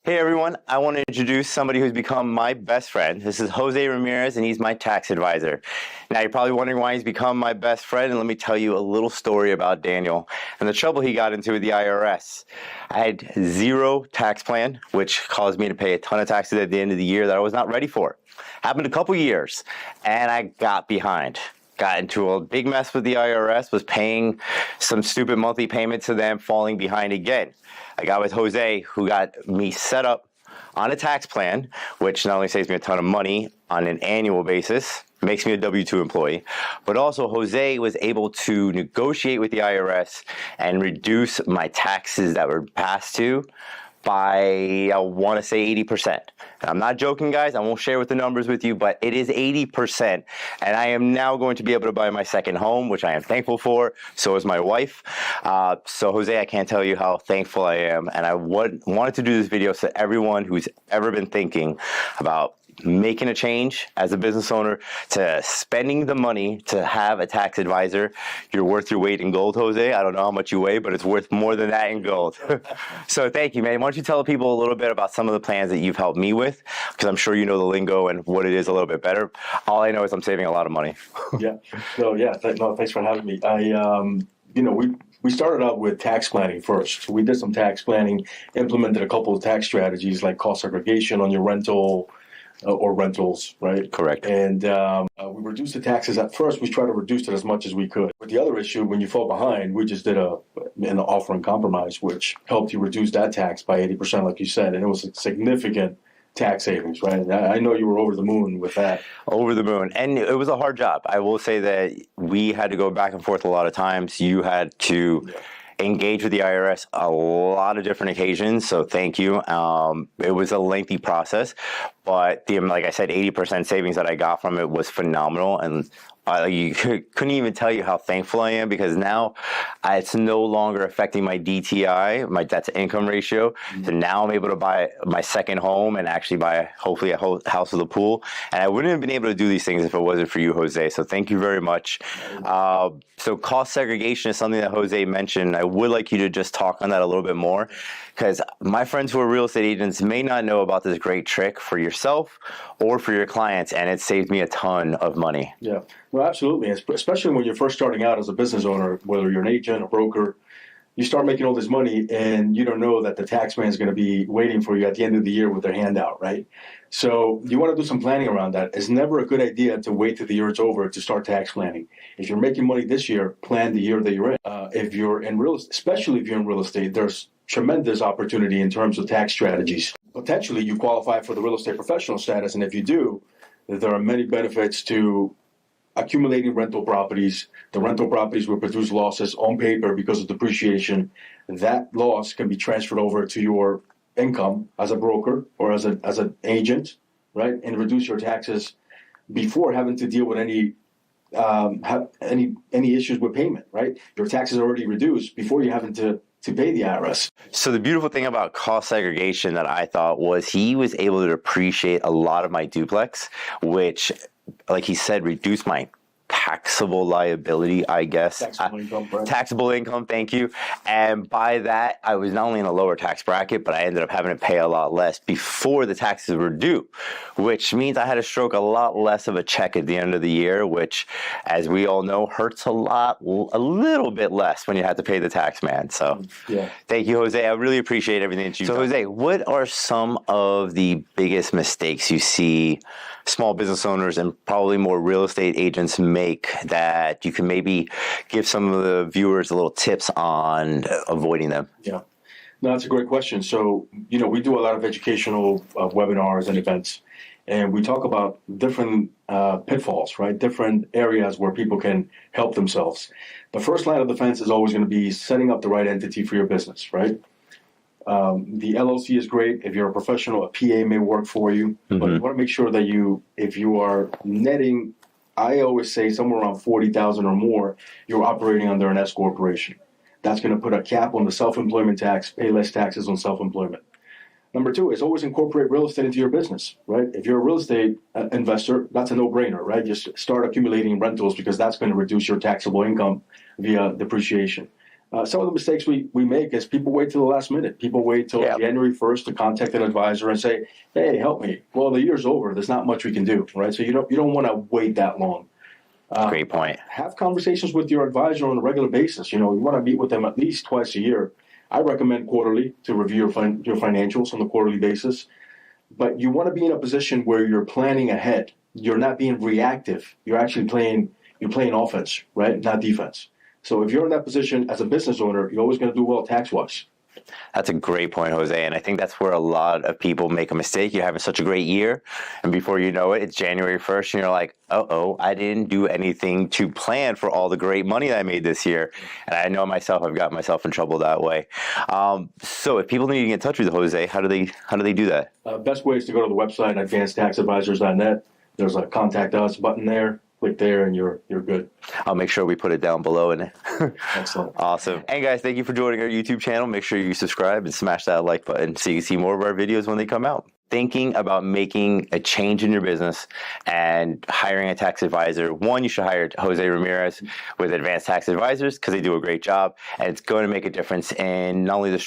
Hey everyone, I want to introduce somebody who's become my best friend. This is Jose Ramirez, and he's my tax advisor. Now you're probably wondering why he's become my best friend, and let me tell you a little story about Daniel and the trouble he got into with the IRS. I had zero tax plan, which caused me to pay a ton of taxes at the end of the year that I was not ready for. Happened a couple years, and I got behind. Got into a big mess with the IRS, was paying some stupid monthly payment to them, falling behind again. I got with Jose, who got me set up on a tax plan, which not only saves me a ton of money on an annual basis, makes me a W-2 employee, but also Jose was able to negotiate with the IRS and reduce my taxes that were passed to by, I want to say 80%. And I'm not joking, guys. I won't share with the numbers with you, but it is 80%. And I am now going to be able to buy my second home, which I am thankful for. So is my wife. So Jose, I can't tell you how thankful I am. And I wanted to do this video so everyone who's ever been thinking about making a change as a business owner to spending the money to have a tax advisor, you're worth your weight in gold, Jose. I don't know how much you weigh, but it's worth more than that in gold. So thank you, man. Why don't you tell people a little bit about some of the plans that you've helped me with? Because I'm sure you know the lingo and what it is a little bit better. All I know is I'm saving a lot of money. Thanks for having me. We started out with tax planning first. So we did some tax planning, implemented a couple of tax strategies like cost segregation on your rental, or rentals, right? Correct. And we reduced the taxes at first. We tried to reduce it as much as we could. But the other issue, when you fall behind, we just did an offer and compromise, which helped you reduce that tax by 80%, like you said. And it was a significant tax savings, right? I know you were over the moon with that. Over the moon. And it was a hard job. I will say that we had to go back and forth a lot of times. You had to engage with the IRS a lot of different occasions, so thank you. It was a lengthy process, but like I said, 80% savings that I got from it was phenomenal, and you couldn't even tell you how thankful I am, because now it's no longer affecting my DTI, my debt to income ratio. So now I'm able to buy my second home and actually buy hopefully a house with a pool. And I wouldn't have been able to do these things if it wasn't for you, Jose. So thank you very much. So cost segregation is something that Jose mentioned. I would like you to just talk on that a little bit more, because my friends who are real estate agents may not know about this great trick for yourself or for your clients, and it saved me a ton of money. Yeah, well, absolutely. Especially when you're first starting out as a business owner, whether you're an agent, a broker, you start making all this money and you don't know that the tax man is going to be waiting for you at the end of the year with their hand out, right? So you want to do some planning around that. It's never a good idea to wait till the year is over to start tax planning. If you're making money this year, plan the year that you're in. If you're in real estate, especially if you're in real estate, there's tremendous opportunity in terms of tax strategies. Potentially, you qualify for the real estate professional status, and if you do, there are many benefits to accumulating rental properties. The rental properties will produce losses on paper because of depreciation. That loss can be transferred over to your income as a broker or as an agent, right? And reduce your taxes before having to deal with any issues with payment, right? Your taxes are already reduced before you having to pay the IRS. So the beautiful thing about cost segregation that I thought was he was able to appreciate a lot of my duplex, which, like he said, reduced my taxable liability, I guess. Taxable income, right? Taxable income, thank you. And by that, I was not only in a lower tax bracket, but I ended up having to pay a lot less before the taxes were due, which means I had to stroke a lot less of a check at the end of the year, which, as we all know, hurts a little bit less when you have to pay the tax man. So yeah. Thank you, Jose. I really appreciate everything that you've done. So Jose, what are some of the biggest mistakes you see small business owners and probably more real estate agents make that you can maybe give some of the viewers a little tips on avoiding them? Yeah, no, that's a great question. So, we do a lot of educational webinars and events, and we talk about different pitfalls, right? Different areas where people can help themselves. The first line of defense is always going to be setting up the right entity for your business, right? The LLC is great. If you're a professional, a PA may work for you, but you want to make sure that if you are netting, I always say somewhere around 40,000 or more, you're operating under an S corporation. That's going to put a cap on the self-employment tax, pay less taxes on self-employment. Number two is always incorporate real estate into your business, right? If you're a real estate investor, that's a no-brainer, right? Just start accumulating rentals because that's going to reduce your taxable income via depreciation. Some of the mistakes we make is people wait till the last minute. People wait till January 1st to contact an advisor and say, "Hey, help me." Well, the year's over. There's not much we can do, right? So you don't want to wait that long. Great point. Have conversations with your advisor on a regular basis. You want to meet with them at least twice a year. I recommend quarterly to review your financials on a quarterly basis. But you want to be in a position where you're planning ahead. You're not being reactive. You're actually playing offense, right? Not defense. So if you're in that position as a business owner, you're always going to do well tax-wise. That's a great point, Jose. And I think that's where a lot of people make a mistake. You're having such a great year, and before you know it, it's January 1st, and you're like, I didn't do anything to plan for all the great money that I made this year. And I know myself, I've got myself in trouble that way. So if people need to get in touch with Jose, how do they do that? Best way is to go to the website, advancedtaxadvisors.net. There's a Contact Us button there. Click there and you're good. I'll make sure we put it down below. Excellent. Awesome. And guys, thank you for joining our YouTube channel. Make sure you subscribe and smash that like button so you can see more of our videos when they come out. Thinking about making a change in your business and hiring a tax advisor, one, you should hire Jose Ramirez with Advanced Tax Advisors because they do a great job, and it's going to make a difference in not only the